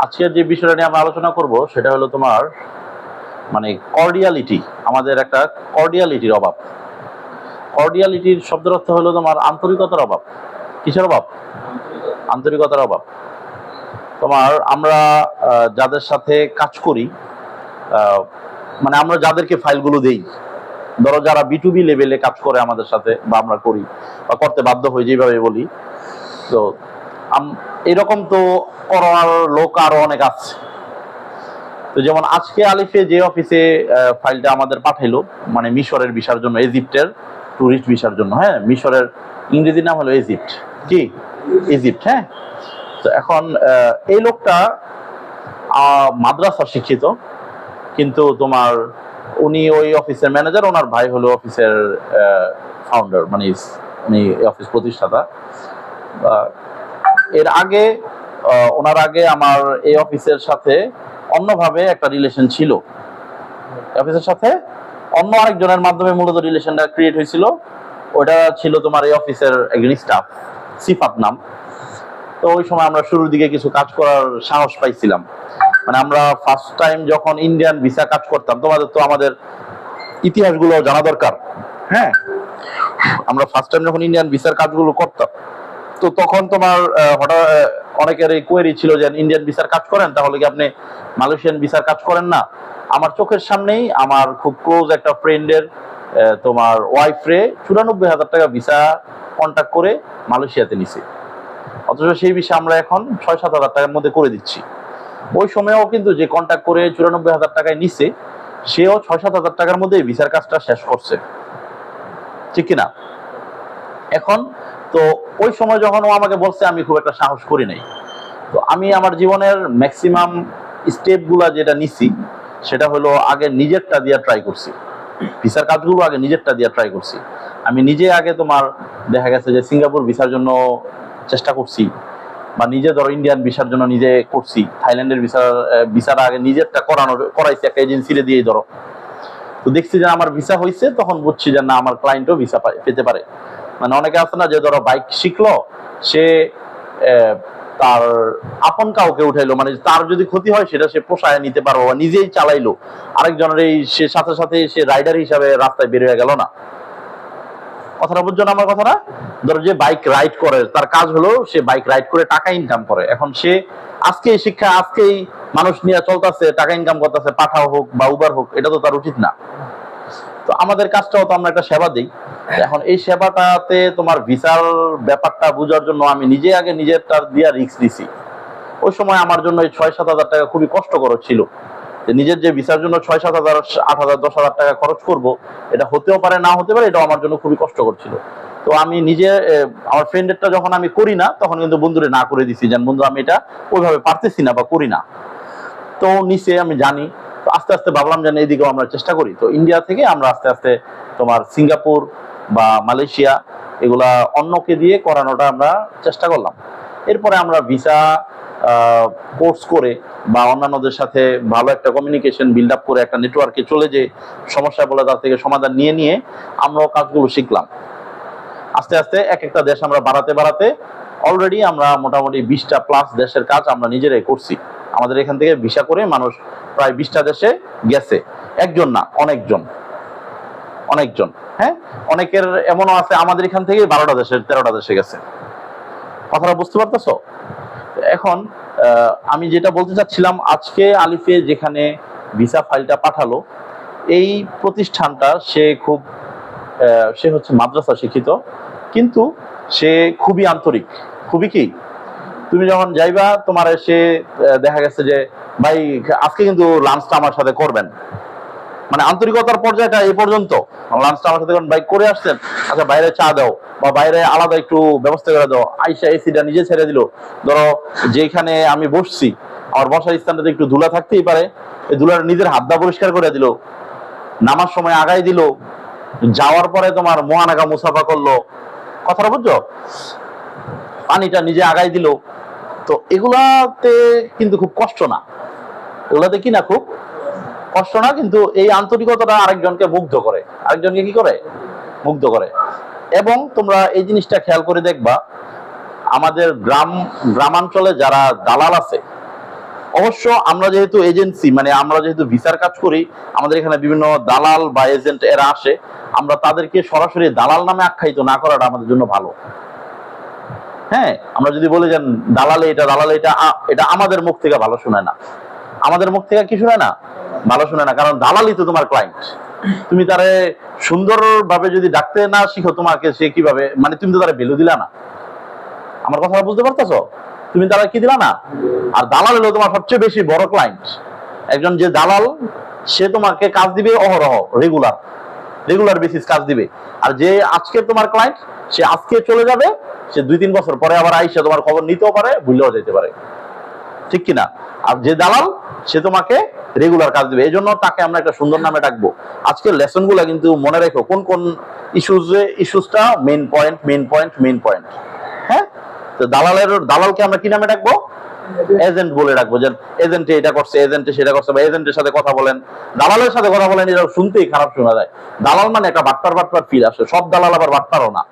আজকের যে বিষয়টা নিয়ে আমরা আলোচনা করব সেটা হলো তোমার মানে কর্ডিয়ালিটি। আমাদের একটা কর্ডিয়ালিটির অভাব। কর্ডিয়ালিটির শব্দের অর্থ হলো তোমার আন্তরিকতার অভাব। কিসের অভাব? আন্তরিকতার অভাব। তোমার আমরা যাদের সাথে কাজ করি, মানে আমরা যাদেরকে ফাইলগুলো দেই, ধরো যারা B2B লেভেলে কাজ করে আমাদের সাথে বা আমরা করি বা করতে বাধ্য হই, যেভাবে বলি, তো এরকম তো করার লোক আরো অনেক আছে। তো যেমন আজকে আলিফে যে অফিসে ফাইলটা আমাদের পাঠাইলো, মানে মিশরের ভিসার জন্য, ইজিপ্টের টুরিস্ট ভিসার জন্য। হ্যাঁ, মিশরের ইংরেজি নাম হলো ইজিপ্ট। কি? ইজিপ্ট। হ্যাঁ, তো এখন এই লোকটা মাদ্রাসা শিক্ষিত, কিন্তু তোমার উনি ওই অফিসের ম্যানেজার, ওনার ভাই হলো অফিসের ফাউন্ডার, মানে উনি অফিস প্রতিষ্ঠাতা। এর আগে ওনার আগে আমার এই অফিসের সাথে অন্যভাবে একটা রিলেশন ছিল। অফিসের সাথে অন্য আরেকজনের মাধ্যমে মূলত রিলেশনটা ক্রিয়েট হয়েছিল। ওটা ছিল তোমার এই অফিসের একজন স্টাফ, সিফাত নাম। তো ওই সময় আমরা শুরুর দিকে কিছু কাজ করার সাহস পাইছিলাম। মানে আমরা ফার্স্ট টাইম যখন ইন্ডিয়ান ভিসা কাজ করতাম, তোমাদের তো আমাদের ইতিহাসগুলো জানা দরকার। হ্যাঁ, আমরা ফার্স্ট টাইম যখন ইন্ডিয়ান ভিসার কাজগুলো করতাম, তো তখন তোমার হঠাৎ অনেকের এই কোয়েরি ছিল যে ইন্ডিয়ান ভিসার কাজ করেন, তাহলে কি আপনি মালয়েশিয়ান ভিসার কাজ করেন না? আমার চোখের সামনেই আমার খুব ক্লোজ একটা ফ্রেন্ডের তোমার ওয়াইফ রে 94,000 টাকা ভিসা কন্ট্যাক্ট করে মালয়েশিয়াতে নিছে। অথচ সেই ভিসা আমরা এখন 6-7 হাজার টাকার মধ্যে করে দিচ্ছি। ওই সময়ও কিন্তু যে কন্ট্যাক্ট করে 94,000 টাকায় নিছে, সেও 6-7 হাজার টাকার মধ্যে ভিসার কাজটা শেষ করছে। ঠিক কিনা? এখন তো ওই সময় যখন ও আমাকে বলছে, আমি খুব একটা সাহস করি নাই। তো আমি আমার জীবনের ম্যাক্সিমাম স্টেপগুলা যেটা নিছি, সেটা হলো আগে নিজেরটা দিয়ে ট্রাই করছি। ভিসার কাজগুলো আগে নিজেরটা দিয়ে ট্রাই করছি। আমি নিজে আগে তোমার দেখা গেছে যে সিঙ্গাপুর ভিসার জন্য চেষ্টা করছি, বা নিজে ধরো ইন্ডিয়ান ভিসার জন্য নিজে করছি, থাইল্যান্ডের ভিসার আগে নিজেরটা করাইছি একটা এজেন্সিরে দিয়েই ধরো। তো দেখছি যে আমার ভিসা হয়েছে, তখন বুঝছি যে না, আমার ক্লায়েন্টও ভিসা পেতে পারে। মানে অনেকে আছে না যে ধরো বাইক শিখলো, সে তার আপন কাউকে উঠাইলো, মানে তার যদি ক্ষতি হয় সেটা সে পোষায় নিতে পারবো, বা নিজেই চালাইলো, আরেকজনের এই সে সাথে সাথে সে রাইডার হিসাবে রাস্তায় বের হয়ে গেল না। কথাটা বুঝছো না আমার কথাটা? ধরো যে বাইক রাইড করে, তার কাজ হলো সে বাইক রাইড করে টাকা ইনকাম করে। এখন সে আজকেই শিক্ষা, আজকেই মানুষ নিয়ে চলতেছে, টাকা ইনকাম করতেছে, পাঠাও হোক বা উবার হোক, এটা তো তার উচিত না। তো আমাদের কাজটাও তো আমরা একটা সেবা দিই। এখন এই সেবাটাতে তোমার ভিসার ব্যাপারটা বোঝার জন্য আমি নিজে আগে নিজেরটা দিয়ে রিস্ক দিছি। ওই সময় আমার জন্য এই 6-7 হাজার টাকা খুবই কষ্টকর ছিল, যে নিজের যে ভিসার জন্য 6-7 হাজার, 8 হাজার, 10 হাজার টাকা খরচ করব, এটা হতেও পারে না হতে পারে, এটাও আমার জন্য খুবই কষ্টকর ছিল। তো আমি নিজে আমার ফ্রেন্ডেরটা যখন আমি করি না, তখন কিন্তু বন্ধুরে না করে দিছি, যেন বন্ধু আমি এটা ওইভাবে পারতেছি না বা করি না। তো নিচে আমি জানি, তো আস্তে আস্তে ভাবলাম যে এইদিকেও আমরা চেষ্টা করি। তো ইন্ডিয়া থেকে আমরা আস্তে আস্তে তোমার সিঙ্গাপুর বা মালয়েশিয়া এগুলা অন্যকে দিয়ে করানোটা আমরা চেষ্টা করলাম। এরপরে আমরা ভিসা কোর্স করে বা অন্যান্যদের সাথে ভালো একটা কমিউনিকেশন বিল্ড আপ করে একটা নেটওয়ার্কে চলে যে সমস্যা বলে তার থেকে সমাধান নিয়ে নিয়ে আমরাও কাজগুলো শিখলাম। আস্তে আস্তে এক একটা দেশ আমরা বাড়াতে বাড়াতে অলরেডি আমরা মোটামুটি 20টা প্লাস দেশের কাজ আমরা নিজেরাই করছি। আমাদের এখান থেকে ভিসা করে মানুষ প্রায় 20টা দেশে গেছে, একজন না, অনেকজন। হ্যাঁ, অনেকের এমনও আছে আমাদের এখান থেকে 12টা দেশে, 13টা দেশে গেছে। কথাটা বুঝতে পারতেছো? এখন আমি যেটা বলতে চাচ্ছিলাম, আজকে আলিফে যেখানে ভিসা ফাইলটা পাঠালো, এই প্রতিষ্ঠানটা সে হচ্ছে মাদ্রাসা শিক্ষিত, কিন্তু সে খুবই আন্তরিক। খুবই কি, তুমি যখন যাইবা তোমার সে দেখা গেছে যে ভাই আজকে কিন্তু লাঞ্চটা আমার সাথে করবেন, মানে আন্তরিকতার পর্যায়টা এই পর্যন্ত। লাঞ্চটা আমার সাথে ভাই করে আসছেন, আচ্ছা বাইরে চা দাও বা বাইরে আলাদা একটু ব্যবস্থা করে দাও। আইসা এসিটা নিজে ছেড়ে দিল। ধরো যেখানে আমি বসছি, আমার বসার স্থানটাতে একটু ধুলা থাকতেই পারে, এই ধুলাটা নিজের হাত দা পরিষ্কার করে দিল। নামার সময় আগাই দিল, যাওয়ার পরে তোমার মহানাগা মুসাফা করলো। কথাটা বুঝছো? পানিটা নিজে আগাই দিল। তো এগুলাতে কিন্তু খুব কষ্ট না, এগুলাতে কি না, খুব কষ্ট না, কিন্তু এই আন্তরিকতাটা আরেকজনকে মুগ্ধ করে, আরেকজনকে কি করে, মুগ্ধ করে। এবং তোমরা এই জিনিসটা খেয়াল করে দেখবা, আমাদের গ্রামাঞ্চলে যারা দালাল আছে, অবশ্য আমরা যেহেতু এজেন্সি, মানে আমরা যেহেতু ভিসার কাজ করি, আমাদের এখানে বিভিন্ন দালাল বা এজেন্ট এরা আসে, আমরা তাদেরকে সরাসরি দালাল নামে আখ্যায়িত না করাটা আমাদের জন্য ভালো। হ্যাঁ, আমরা যদি বলি যে দালালে এটা, এটা আমাদের মুখ থেকে ভালো শোনায় না। আমাদের মুখ থেকে কি শোনায় না? ভালো শোনায় না, কারণ দালালই তো তোমার ক্লায়েন্ট। তুমি তারে সুন্দরভাবে যদি ডাকতে না শিখো, তোমাকে সে কিভাবে, মানে তুমি তো তারা ভ্যালু দিলা না। আমার কথা বুঝতে পারতেছো? তুমি তারা কি দিলা না। আর দালাল হলো তোমার সবচেয়ে বেশি বড় ক্লায়েন্ট। একজন যে দালাল, সে তোমাকে কাজ দিবে অহরহ, রেগুলার বেসিস কাজ দিবে। আর যে আজকে তোমার ক্লায়েন্ট, সে আজকে চলে যাবে, সে 2-3 বছর পরে আবার আইসা তোমার খবর নিতেও পারে, ভুলেও যেতে পারে, ঠিক কিনা? আর যে দালাল, সে তোমাকে রেগুলার কাজ দিবে। এই জন্য তাকে আমরা একটা সুন্দর নামে ডাকবো। আজকের লেসন গুলা কিন্তু মনে রেখো, কোন কোন ইস্যুসটা মেইন পয়েন্ট। হ্যাঁ, তো দালালকে আমরা কি নামে ডাকবো? এজেন্ট বলে ডাকবো। যে এজেন্টে এটা করছে, এজেন্টে সেটা করছে, বা এজেন্টের সাথে কথা বলেন, দালালের সাথে কথা বলেন, এটা শুনতেই খারাপ শোনা যায়। দালাল মানে একটা বাটপার ফিল আসে। সব দালাল আবার বাটপারও না।